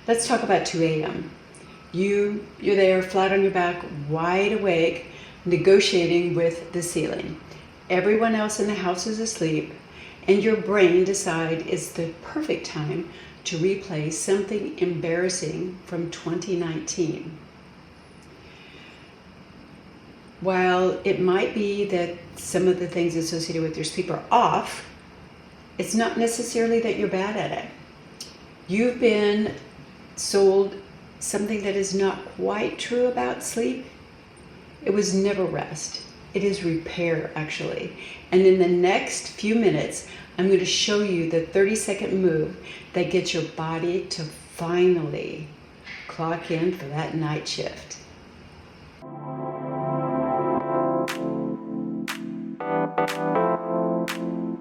Let's talk about 2 a.m. You're there flat on your back, wide awake, negotiating with the ceiling. Everyone else in the house is asleep, and your brain decides it's the perfect time to replay something embarrassing from 2019. While it might be that some of the things associated with your sleep are off, it's not necessarily that you're bad at it. You've been sold something that is not quite true about sleep. It was never rest. It is repair, actually. And in the next few minutes, I'm going to show you the 30-second move that gets your body to finally clock in for that night shift.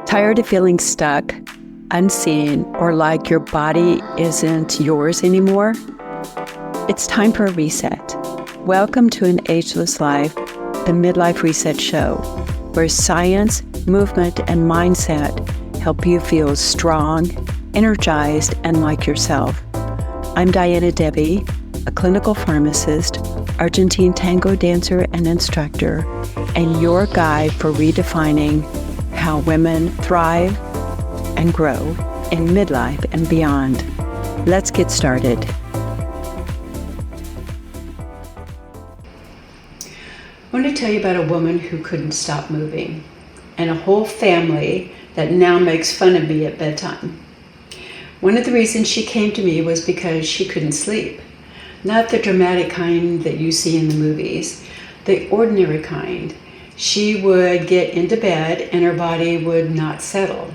Tired of feeling stuck, unseen, or like your body isn't yours anymore? It's time for a reset. Welcome to An Ageless Life, the Midlife Reset Show, where science, movement, and mindset help you feel strong, energized, and like yourself. I'm Diana Devi, a clinical pharmacist, Argentine tango dancer and instructor, and your guide for redefining how women thrive and grow in midlife and beyond. Let's get started. I want to tell you about a woman who couldn't stop moving, and a whole family that now makes fun of me at bedtime. One of the reasons she came to me was because she couldn't sleep. Not the dramatic kind that you see in the movies, the ordinary kind. She would get into bed and her body would not settle.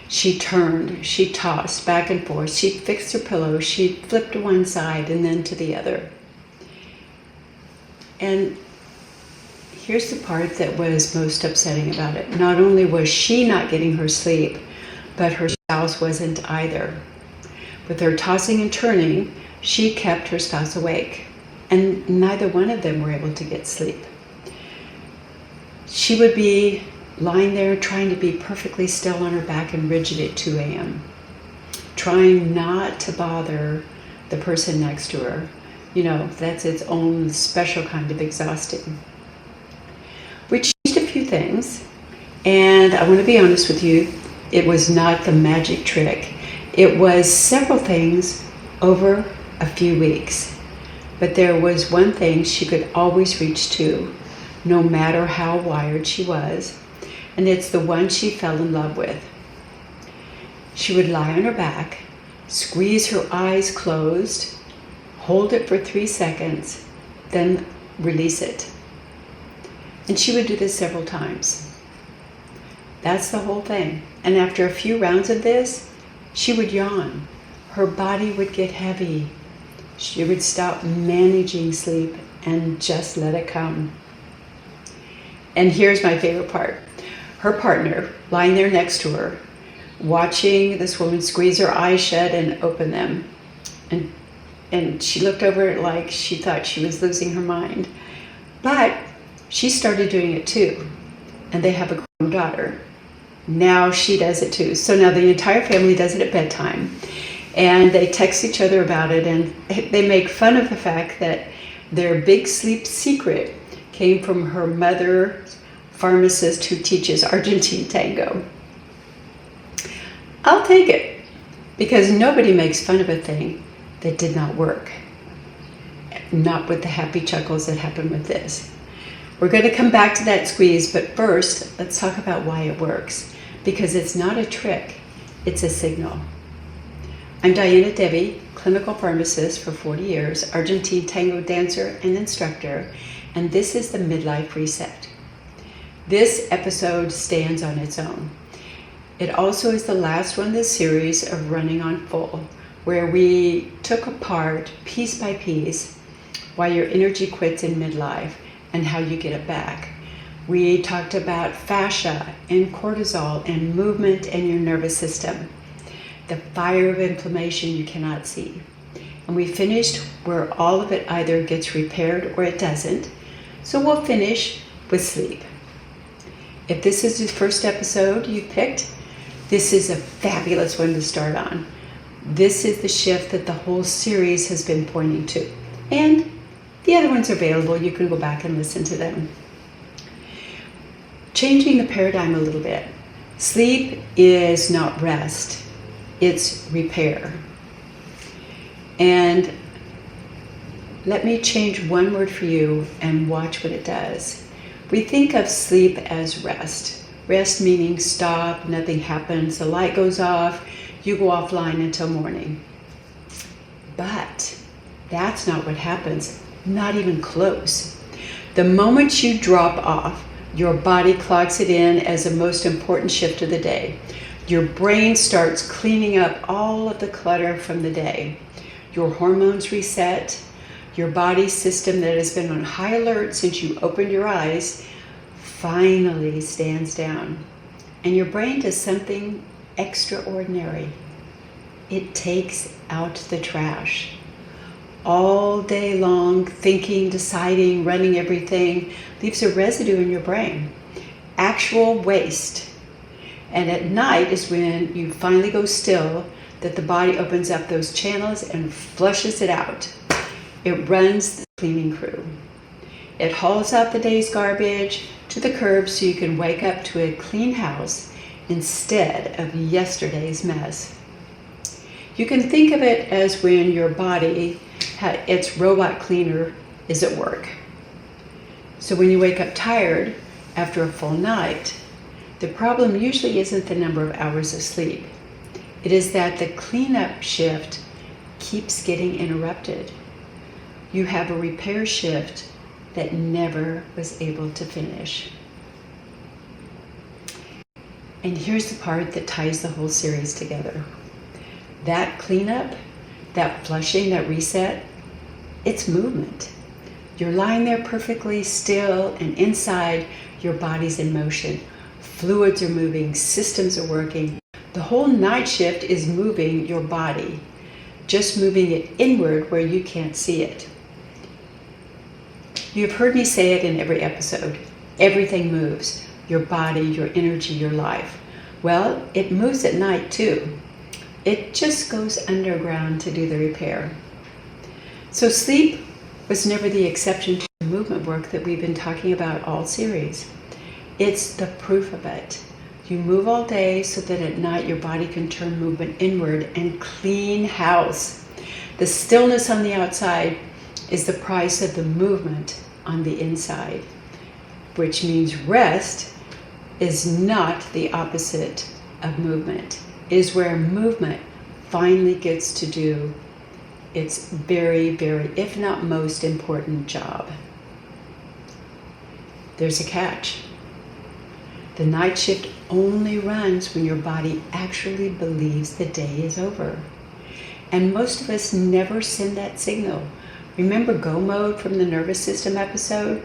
She turned, she tossed back and forth, she fixed her pillow, she flipped to one side and then to the other. And here's the part that was most upsetting about it. Not only was she not getting her sleep, but her spouse wasn't either. With her tossing and turning, she kept her spouse awake, and neither one of them were able to get sleep. She would be lying there trying to be perfectly still on her back and rigid at 2 a.m., trying not to bother the person next to her. You know, that's its own special kind of exhausting. We changed a few things, and I want to be honest with you, it was not the magic trick. It was several things over a few weeks, but there was one thing she could always reach to, no matter how wired she was, and it's the one she fell in love with. She would lie on her back, squeeze her eyes closed, hold it for 3 seconds, then release it. And she would do this several times. That's the whole thing. And after a few rounds of this, she would yawn. Her body would get heavy. She would stop managing sleep and just let it come. And here's my favorite part. Her partner, lying there next to her, watching this woman squeeze her eyes shut and open them. And she looked over it like she thought she was losing her mind. But she started doing it too. And they have a grown daughter. Now she does it too. So now the entire family does it at bedtime. And they text each other about it, and they make fun of the fact that their big sleep secret came from her mother, pharmacist who teaches Argentine tango. I'll take it, because nobody makes fun of a thing that did not work. Not with the happy chuckles that happened with this. We're going to come back to that squeeze, but first, let's talk about why it works. Because it's not a trick, it's a signal. I'm Diana Devi, clinical pharmacist for 40 years, Argentine tango dancer and instructor, and this is the Midlife Reset. This episode stands on its own. It also is the last one in this series of Running on Full, where we took apart piece by piece why your energy quits in midlife and how you get it back. We talked about fascia and cortisol and movement and your nervous system, the fire of inflammation you cannot see. And we finished where all of it either gets repaired or it doesn't. So we'll finish with sleep. If this is the first episode you picked, this is a fabulous one to start on. This is the shift that the whole series has been pointing to. And the other ones are available. You can go back and listen to them. Changing the paradigm a little bit. Sleep is not rest. It's repair. And let me change one word for you and watch what it does. We think of sleep as rest. Rest meaning stop, nothing happens, the light goes off, you go offline until morning. But that's not what happens, not even close. The moment you drop off, your body clocks it in as the most important shift of the day. Your brain starts cleaning up all of the clutter from the day. Your hormones reset. Your body system that has been on high alert since you opened your eyes finally stands down. And your brain does something extraordinary. It takes out the trash. All day long, thinking, deciding, running everything leaves a residue in your brain. Actual waste. And at night is when you finally go still, that the body opens up those channels and flushes it out. It runs the cleaning crew. It hauls out the day's garbage to the curb so you can wake up to a clean house instead of yesterday's mess. You can think of it as when your body, its robot cleaner, is at work. So when you wake up tired after a full night, the problem usually isn't the number of hours of sleep. It is that the cleanup shift keeps getting interrupted. You have a repair shift that never was able to finish. And here's the part that ties the whole series together. That cleanup, that flushing, that reset, it's movement. You're lying there perfectly still, and inside your body's in motion. Fluids are moving, systems are working. The whole night shift is moving your body, just moving it inward where you can't see it. You've heard me say it in every episode. Everything moves. Your body, your energy, your life. Well, it moves at night too. It just goes underground to do the repair. So sleep was never the exception to the movement work that we've been talking about all series. It's the proof of it. You move all day so that at night your body can turn movement inward and clean house. The stillness on the outside is the price of the movement on the inside, which means rest is not the opposite of movement. It is where movement finally gets to do its very, very, if not most important job. There's a catch. The night shift only runs when your body actually believes the day is over. And most of us never send that signal. Remember go mode from the nervous system episode?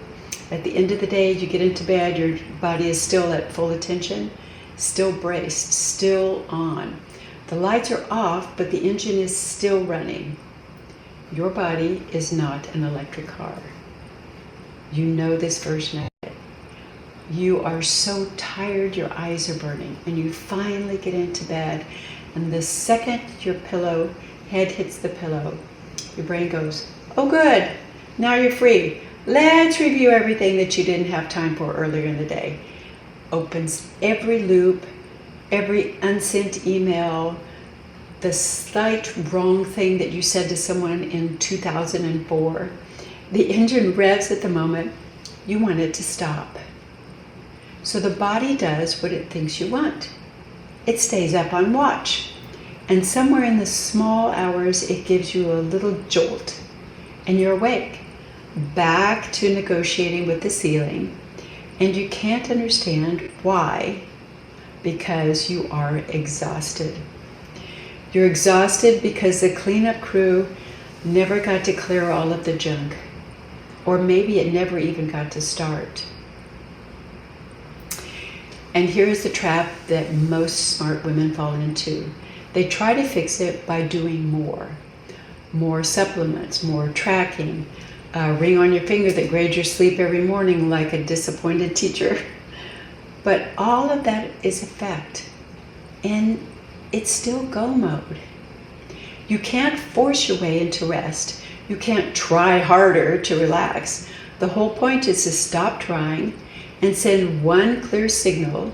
At the end of the day, you get into bed, your body is still at full attention, still braced, still on. The lights are off, but the engine is still running. Your body is not an electric car. You know this version of it. You are so tired, your eyes are burning, and you finally get into bed, and the second your head hits the pillow, your brain goes, oh good, now you're free. Let's review everything that you didn't have time for earlier in the day. Opens every loop, every unsent email, the slight wrong thing that you said to someone in 2004. The engine revs at the moment you want it to stop. So the body does what it thinks you want. It stays up on watch. And somewhere in the small hours, it gives you a little jolt. And you're awake, back to negotiating with the ceiling. And you can't understand why, because you are exhausted. You're exhausted because the cleanup crew never got to clear all of the junk. Or maybe it never even got to start. And here's the trap that most smart women fall into. They try to fix it by doing more. More supplements, more tracking, a ring on your finger that grades your sleep every morning like a disappointed teacher. But all of that is effect. And it's still go mode. You can't force your way into rest. You can't try harder to relax. The whole point is to stop trying and send one clear signal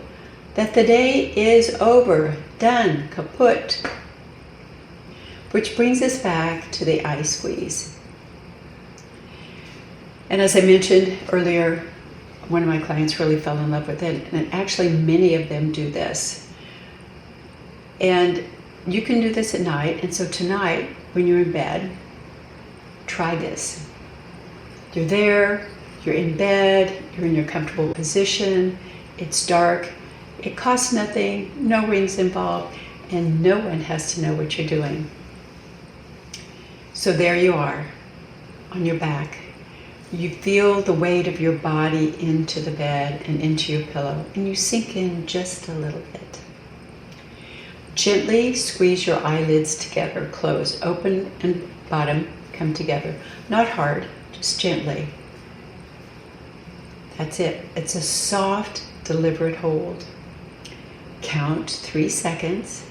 that the day is over, done, kaput. Which brings us back to the eye squeeze. And as I mentioned earlier, one of my clients really fell in love with it, and actually many of them do this. And you can do this at night, and so tonight, when you're in bed, try this. You're there, you're in bed, you're in your comfortable position, it's dark, it costs nothing, no rings involved, and no one has to know what you're doing. So there you are, on your back. You feel the weight of your body into the bed and into your pillow, and you sink in just a little bit. Gently squeeze your eyelids together, closed, open and bottom come together. Not hard, just gently. That's it. It's a soft, deliberate hold. Count 3 seconds,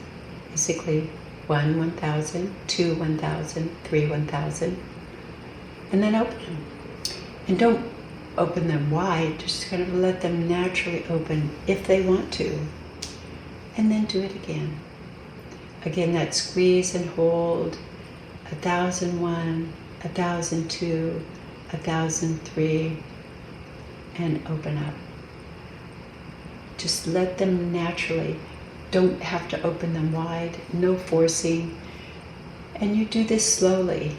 basically 1, 1,000, 2, 1,000, 3, 1,000, and then open them. And don't open them wide, just kind of let them naturally open if they want to. And then do it again. Again, that squeeze and hold, 1,001, 1,002, 1,003, and open up. Just let them naturally. Don't have to open them wide, no forcing. And you do this slowly,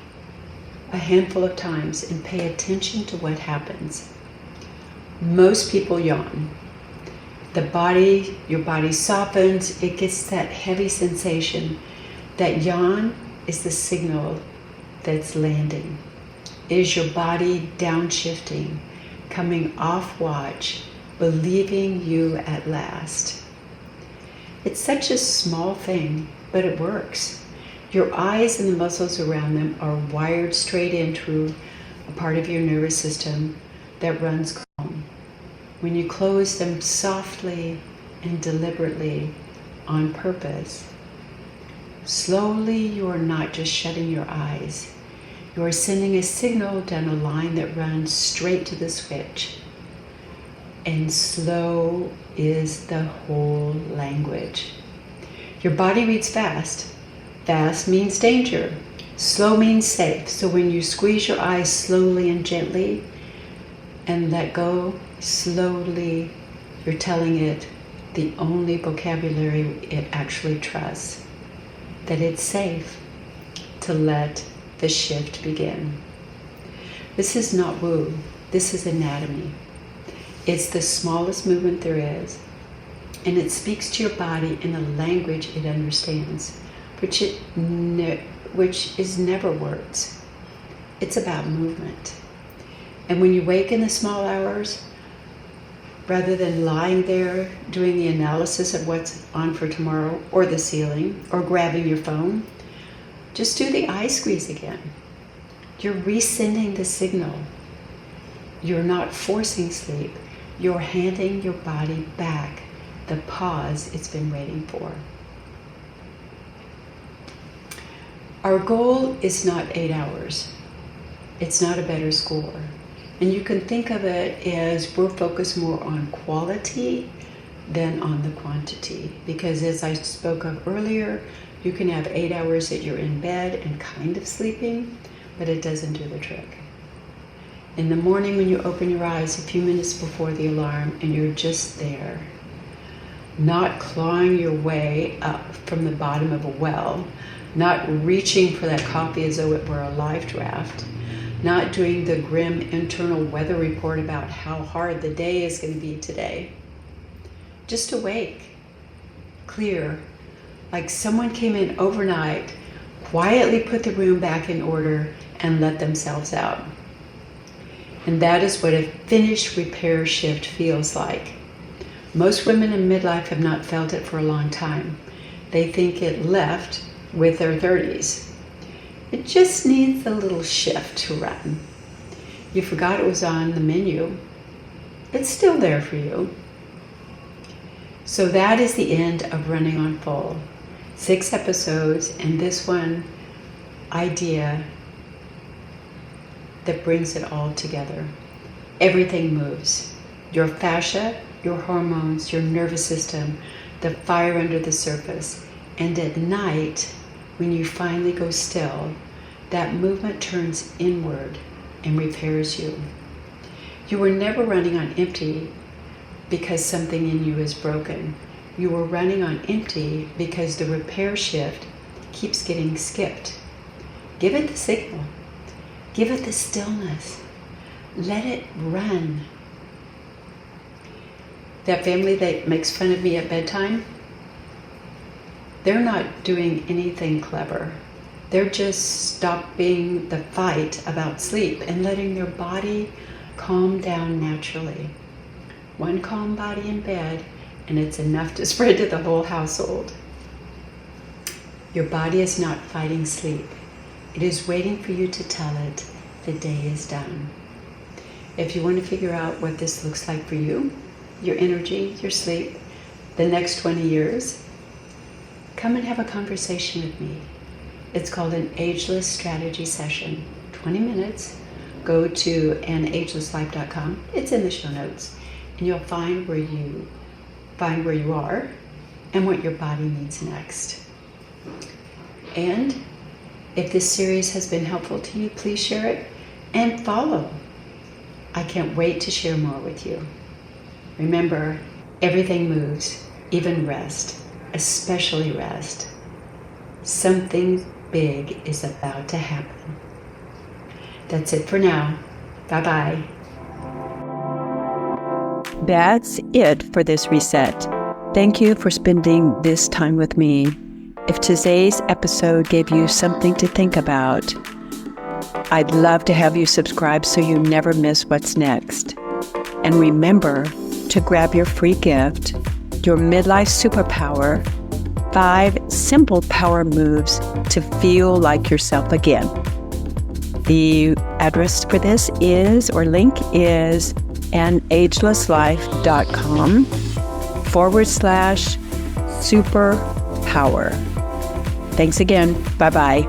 a handful of times, and pay attention to what happens. Most people yawn. Your body softens, it gets that heavy sensation. That yawn is the signal that's landing. It is your body downshifting, coming off watch, believing you at last. It's such a small thing, but it works. Your eyes and the muscles around them are wired straight into a part of your nervous system that runs calm. When you close them softly and deliberately on purpose, slowly you are not just shutting your eyes. You are sending a signal down a line that runs straight to the switch. And slow is the whole language. Your body reads fast. Fast means danger. Slow means safe. So when you squeeze your eyes slowly and gently and let go slowly, you're telling it the only vocabulary it actually trusts, that it's safe to let the shift begin. This is not woo. This is anatomy. It's the smallest movement there is, and it speaks to your body in a language it understands, which is never words. It's about movement. And when you wake in the small hours, rather than lying there doing the analysis of what's on for tomorrow, or the ceiling, or grabbing your phone, just do the eye squeeze again. You're resending the signal. You're not forcing sleep. You're handing your body back the pause it's been waiting for. Our goal is not 8 hours. It's not a better score. And you can think of it as we're focused more on quality than on the quantity. Because as I spoke of earlier, you can have 8 hours that you're in bed and kind of sleeping, but it doesn't do the trick. In the morning when you open your eyes a few minutes before the alarm and you're just there, not clawing your way up from the bottom of a well, not reaching for that coffee as though it were a life draft, not doing the grim internal weather report about how hard the day is going to be today. Just awake, clear, like someone came in overnight, quietly put the room back in order and let themselves out. And that is what a finished repair shift feels like. Most women in midlife have not felt it for a long time. They think it left with their 30s. It just needs a little shift to run. You forgot it was on the menu. It's still there for you. So that is the end of Running on Full. 6 episodes, and this one idea that brings it all together. Everything moves. Your fascia, your hormones, your nervous system, the fire under the surface. And at night, when you finally go still, that movement turns inward and repairs you. You were never running on empty because something in you is broken. You were running on empty because the repair shift keeps getting skipped. Give it the signal. Give it the stillness. Let it run. That family that makes fun of me at bedtime, they're not doing anything clever. They're just stopping the fight about sleep and letting their body calm down naturally. One calm body in bed, and it's enough to spread to the whole household. Your body is not fighting sleep. It is waiting for you to tell it the day is done. If you want to figure out what this looks like for you, your energy, your sleep, the next 20 years, come and have a conversation with me. It's called an Ageless Strategy Session. 20 minutes. Go to anagelesslife.com. It's in the show notes. And you'll find where you are and what your body needs next. And if this series has been helpful to you, please share it and follow. I can't wait to share more with you. Remember, everything moves, even rest, especially rest. Something big is about to happen. That's it for now. Bye-bye. That's it for this reset. Thank you for spending this time with me. If today's episode gave you something to think about, I'd love to have you subscribe so you never miss what's next. And remember to grab your free gift, your midlife superpower, 5 simple power moves to feel like yourself again. The address for this is, or link is, anagelesslife.com/superpower. Thanks again. Bye-bye.